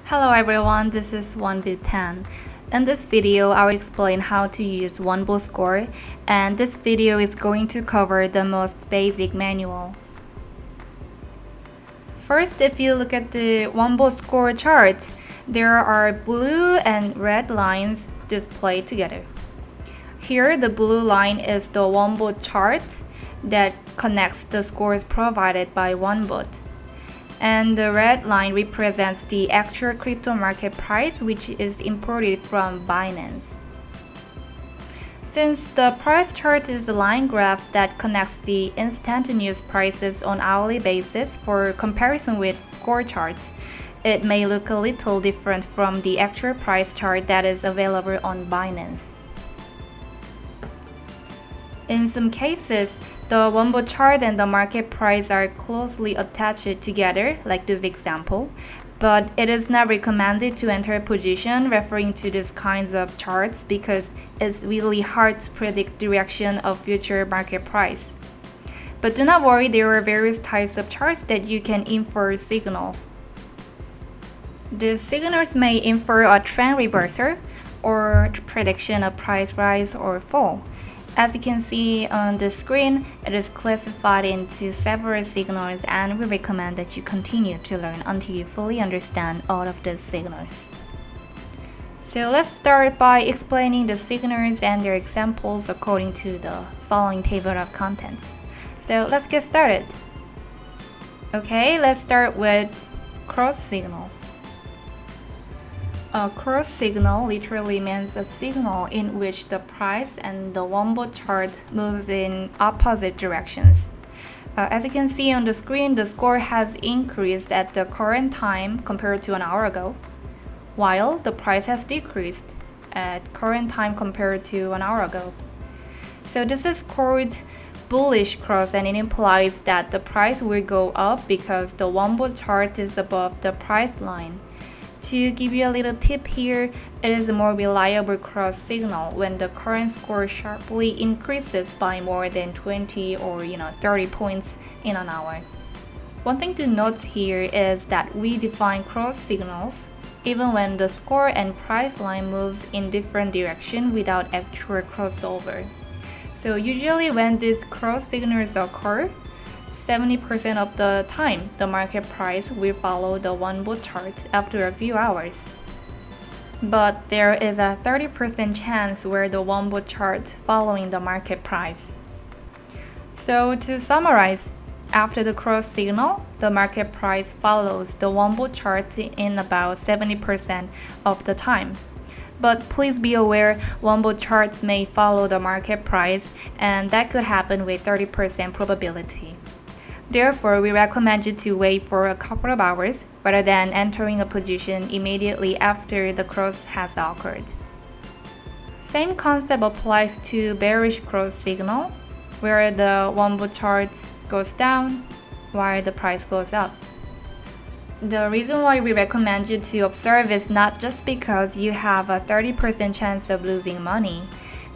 Hello everyone, this is OneBit 10. In this video, I will explain how to use OneBot score, and this video is going to cover the most basic manual. First, if you look at the OneBot score chart, there are blue and red lines displayed together. Here, the blue line is the OneBot chart that connects the scores provided by OneBot. And the red line represents the actual crypto market price, which is imported from Binance. Since the price chart is a line graph that connects the instantaneous prices on hourly basis for comparison with score charts, it may look a little different from the actual price chart that is available on Binance. In some cases, the OneBot chart and the market price are closely attached together, like this example, but it is not recommended to enter a position referring to these kinds of charts because it's really hard to predict the direction of future market price. But do not worry, there are various types of charts that you can infer signals. The signals may infer a trend reversal or prediction of price rise or fall. As you can see on the screen, it is classified into several signals, and we recommend that you continue to learn until you fully understand all of these signals. So let's start by explaining the signals and their examples according to the following table of contents. So let's get started. Okay, let's start with cross signals. A cross signal literally means a signal in which the price and the OneBot chart moves in opposite directions. As you can see on the screen, the score has increased at the current time compared to an hour ago, while the price has decreased at current time compared to an hour ago. So this is called bullish cross, and it implies that the price will go up because the OneBot chart is above the price line. To give you a little tip here, it is a more reliable cross signal when the current score sharply increases by more than 20 or 30 points in an hour. One thing to note here is that we define cross signals even when the score and price line moves in different directions without actual crossover. So usually when these cross signals occur, 70% of the time, the market price will follow the OneBot chart after a few hours. But there is a 30% chance where the OneBot chart following the market price. So to summarize, after the cross signal, the market price follows the OneBot chart in about 70% of the time. But please be aware, OneBot charts may follow the market price, and that could happen with 30% probability. Therefore, we recommend you to wait for a couple of hours rather than entering a position immediately after the cross has occurred. Same concept applies to bearish cross signal, where the OneBot chart goes down while the price goes up. The reason why we recommend you to observe is not just because you have a 30% chance of losing money.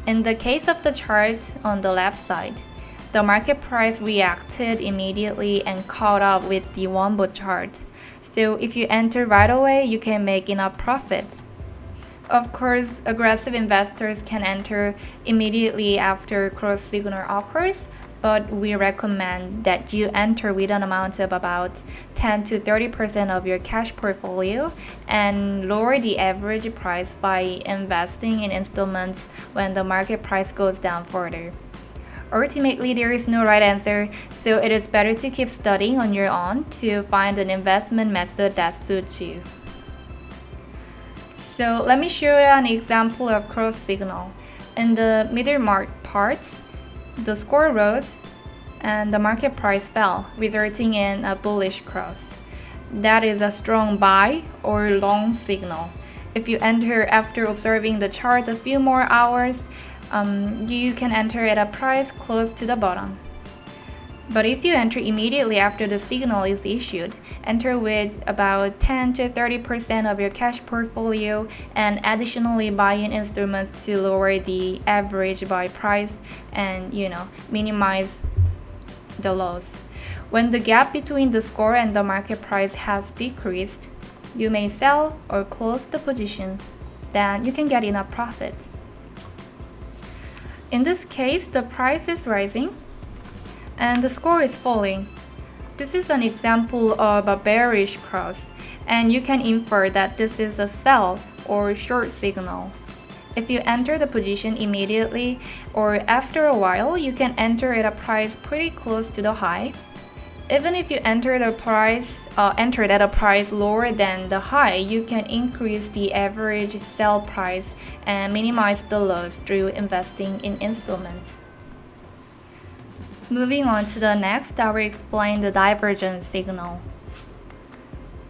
In the case of the chart on the left side, the market price reacted immediately and caught up with the OneBot chart. So if you enter right away, you can make enough profits. Of course, aggressive investors can enter immediately after cross signal occurs, but we recommend that you enter with an amount of about 10 to 30% of your cash portfolio and lower the average price by investing in installments when the market price goes down further. Ultimately, there is no right answer, so it is better to keep studying on your own to find an investment method that suits you. So let me show you an example of cross signal. In the middle part, the score rose and the market price fell, resulting in a bullish cross. That is a strong buy or long signal. If you enter after observing the chart a few more hours, you can enter at a price close to the bottom. But if you enter immediately after the signal is issued, enter with about 10 to 30% of your cash portfolio and additionally buy in instruments to lower the average buy price and minimize the loss. When the gap between the score and the market price has decreased, you may sell or close the position. Then you can get enough profit. In this case, the price is rising and the score is falling. This is an example of a bearish cross, and you can infer that this is a sell or short signal. If you enter the position immediately or after a while, you can enter at a price pretty close to the high. Even if you entered at a price lower than the high, you can increase the average sell price and minimize the loss through investing in instruments. Moving on to the next, I will explain the divergence signal.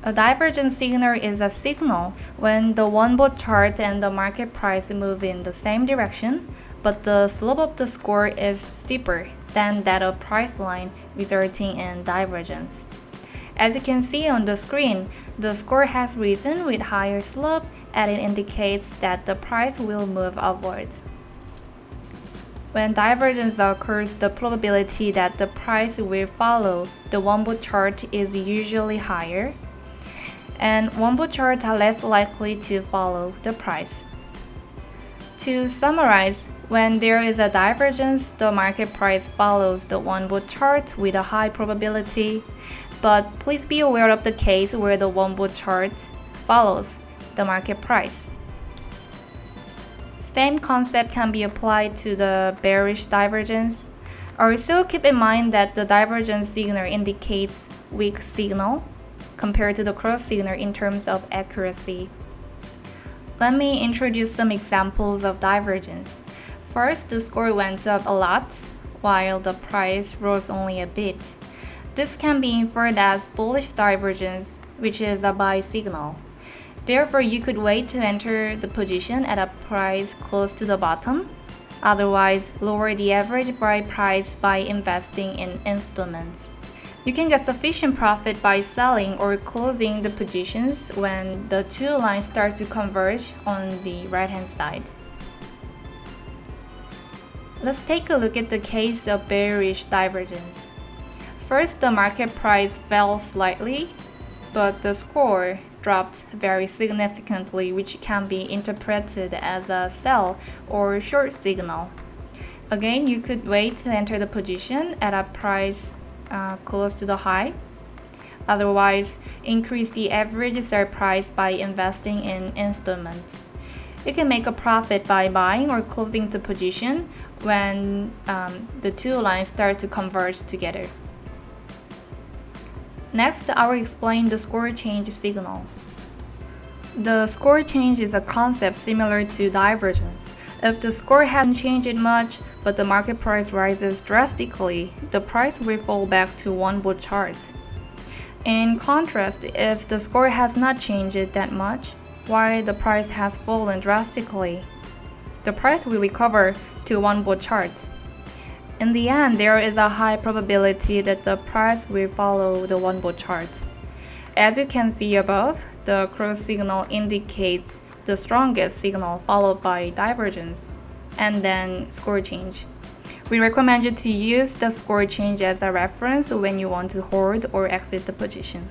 A divergence signal is a signal when the OneBot chart and the market price move in the same direction, but the slope of the score is steeper than that of price line, resulting in divergence. As you can see on the screen, the score has risen with higher slope, and it indicates that the price will move upwards. When divergence occurs, the probability that the price will follow the OneBot chart is usually higher, and OneBot charts are less likely to follow the price. To summarize, when there is a divergence, the market price follows the OneBot chart with a high probability, but please be aware of the case where the OneBot chart follows the market price. Same concept can be applied to the bearish divergence. Also, keep in mind that the divergence signal indicates weak signal compared to the cross signal in terms of accuracy. Let me introduce some examples of divergence. First, the score went up a lot, while the price rose only a bit. This can be inferred as bullish divergence, which is a buy signal. Therefore, you could wait to enter the position at a price close to the bottom. Otherwise, lower the average buy price by investing in instruments. You can get sufficient profit by selling or closing the positions when the two lines start to converge on the right-hand side. Let's take a look at the case of bearish divergence. First, the market price fell slightly, but the score dropped very significantly, which can be interpreted as a sell or short signal. Again, you could wait to enter the position at a price close to the high. Otherwise, increase the average sell price by investing in instruments. You can make a profit by buying or closing the position when the two lines start to converge together. Next, I will explain the score change signal. The score change is a concept similar to divergence. If the score hasn't changed much, but the market price rises drastically, the price will fall back to OneBot chart. In contrast, if the score has not changed that much, while the price has fallen drastically, the price will recover to OneBot chart. In the end, there is a high probability that the price will follow the OneBot chart. As you can see above, the cross signal indicates the strongest signal followed by divergence, and then score change. We recommend you to use the score change as a reference when you want to hold or exit the position.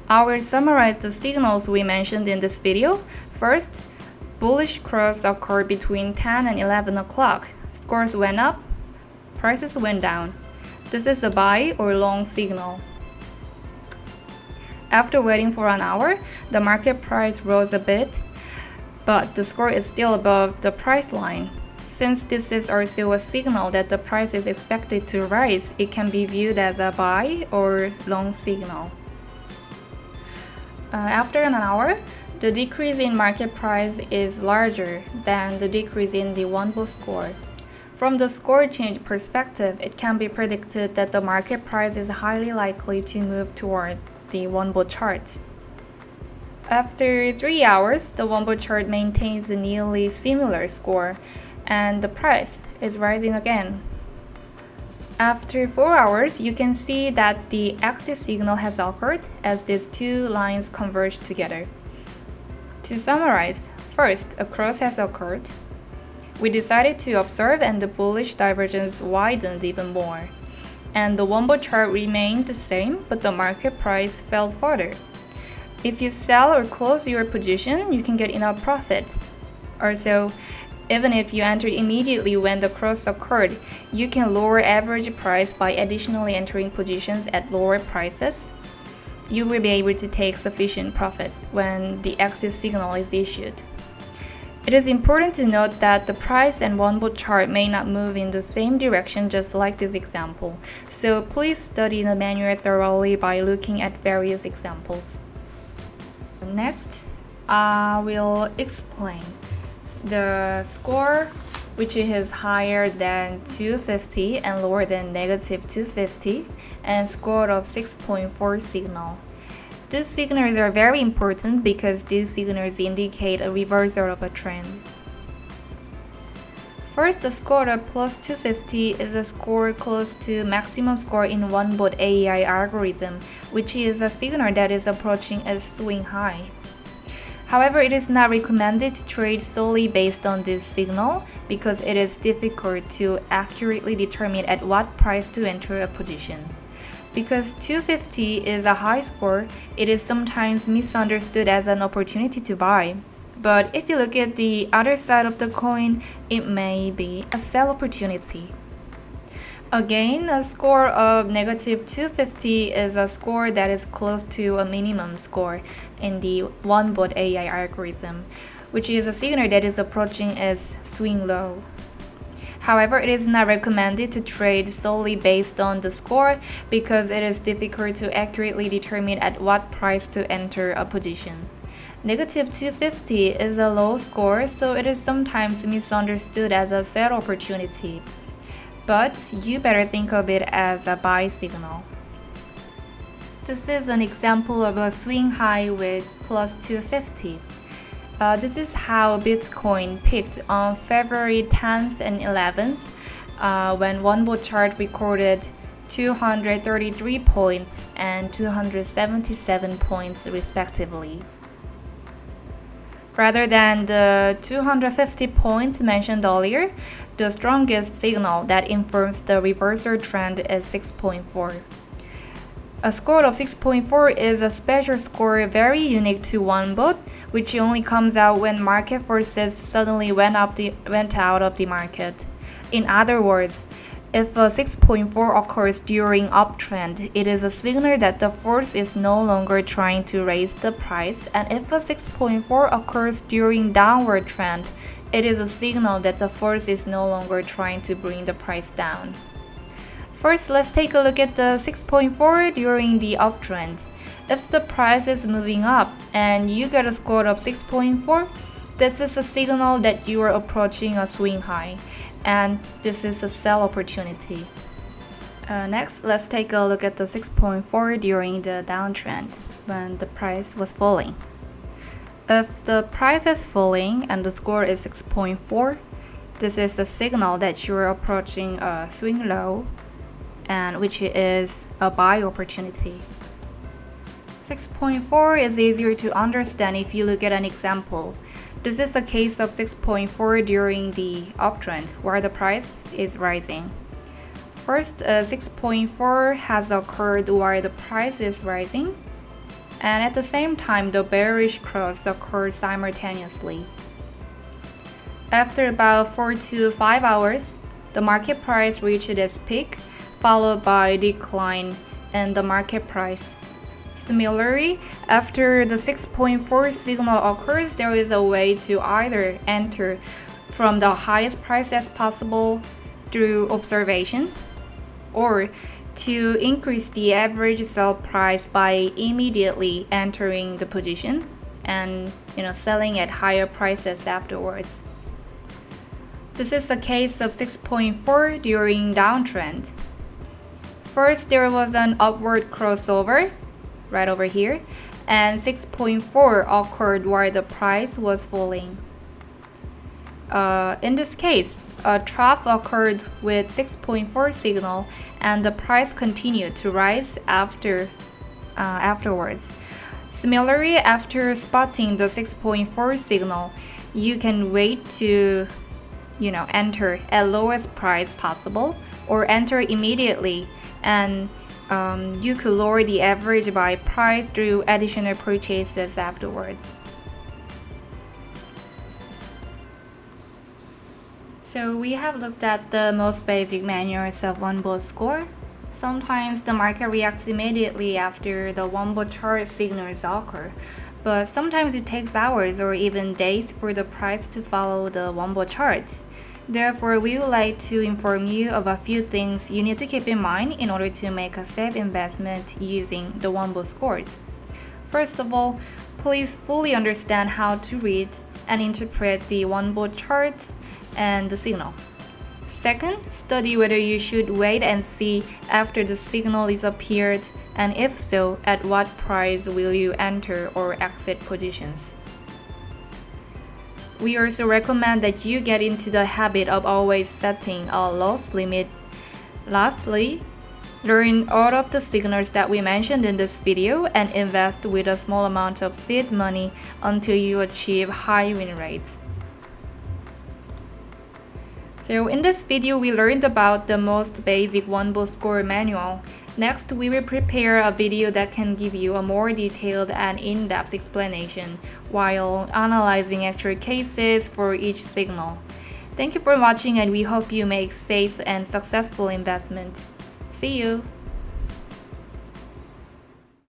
I will summarize the signals we mentioned in this video. First, bullish cross occurred between 10 and 11 o'clock. Scores went up, prices went down. This is a buy or long signal. After waiting for an hour, the market price rose a bit, but the score is still above the price line. Since this is also a signal that the price is expected to rise, it can be viewed as a buy or long signal. After an hour, the decrease in market price is larger than the decrease in the OneBot score. From the score change perspective, it can be predicted that the market price is highly likely to move toward the OneBot chart. After 3 hours, the OneBot chart maintains a nearly similar score, and the price is rising again. After 4 hours, you can see that the exit signal has occurred as these two lines converge together. To summarize, first, a cross has occurred. We decided to observe and the bullish divergence widened even more. and the OneBot chart remained the same, but the market price fell further. If you sell or close your position, you can get enough profit. Also, even if you entered immediately when the cross occurred, you can lower average price by additionally entering positions at lower prices. You will be able to take sufficient profit when the exit signal is issued. It is important to note that the price and OneBot chart may not move in the same direction just like this example, so please study the manual thoroughly by looking at various examples. Next, I will explain the score which is higher than 250 and lower than negative 250 and score of 6.4 signal. These signals are very important because these signals indicate a reversal of a trend. First, the score of plus 250 is a score close to maximum score in OneBot AI algorithm, which is a signal that is approaching a swing high. However, it is not recommended to trade solely based on this signal because it is difficult to accurately determine at what price to enter a position. Because 250 is a high score, it is sometimes misunderstood as an opportunity to buy. But if you look at the other side of the coin, it may be a sell opportunity. Again, a score of negative 250 is a score that is close to a minimum score in the OneBot AI algorithm, which is a signal that is approaching its swing low. However, it is not recommended to trade solely based on the score because it is difficult to accurately determine at what price to enter a position. Negative 250 is a low score, so it is sometimes misunderstood as a sell opportunity. But you better think of it as a buy signal. This is an example of a swing high with plus 250. This is how Bitcoin peaked on February 10th and 11th when OneBot chart recorded 233 points and 277 points respectively. Rather than the 250 points mentioned earlier, the strongest signal that informs the reversal trend is 6.4. A score of 6.4 is a special score very unique to OneBot, which only comes out when market forces suddenly went out of the market. In other words, if a 6.4 occurs during uptrend, it is a signal that the force is no longer trying to raise the price, and if a 6.4 occurs during downward trend, it is a signal that the force is no longer trying to bring the price down. First, let's take a look at the 6.4 during the uptrend. If the price is moving up and you get a score of 6.4, this is a signal that you are approaching a swing high, and this is a sell opportunity. Next, let's take a look at the 6.4 during the downtrend when the price was falling. If the price is falling and the score is 6.4, this is a signal that you are approaching a swing low, and which is a buy opportunity. 6.4 is easier to understand if you look at an example. This is a case of 6.4 during the uptrend where the price is rising. First, 6.4 has occurred while the price is rising, and at the same time the bearish cross occurred simultaneously. After about 4 to 5 hours, the market price reached its peak, followed by a decline in the market price. Similarly, after the 6.4 signal occurs, there is a way to either enter from the highest price as possible through observation, or to increase the average sell price by immediately entering the position and selling at higher prices afterwards. This is a case of 6.4 during downtrend. First, there was an upward crossover right over here, and 6.4 occurred while the price was falling. In this case, a trough occurred with 6.4 signal, and the price continued to rise afterwards. Similarly, after spotting the 6.4 signal, you can wait to enter at lowest price possible or enter immediately and you could lower the average buy price through additional purchases afterwards. So we have looked at the most basic manuals of OneBot score. Sometimes the market reacts immediately after the OneBot chart signals occur, but sometimes it takes hours or even days for the price to follow the OneBot chart. Therefore, we would like to inform you of a few things you need to keep in mind in order to make a safe investment using the OneBot scores. First of all, please fully understand how to read and interpret the OneBot chart and the signal. Second, study whether you should wait and see after the signal is appeared, and if so, at what price will you enter or exit positions. We also recommend that you get into the habit of always setting a loss limit. Lastly, learn all of the signals that we mentioned in this video and invest with a small amount of seed money until you achieve high win rates. So in this video, we learned about the most basic OneBot score manual. Next, we will prepare a video that can give you a more detailed and in-depth explanation while analyzing actual cases for each signal. Thank you for watching, and we hope you make safe and successful investment. See you!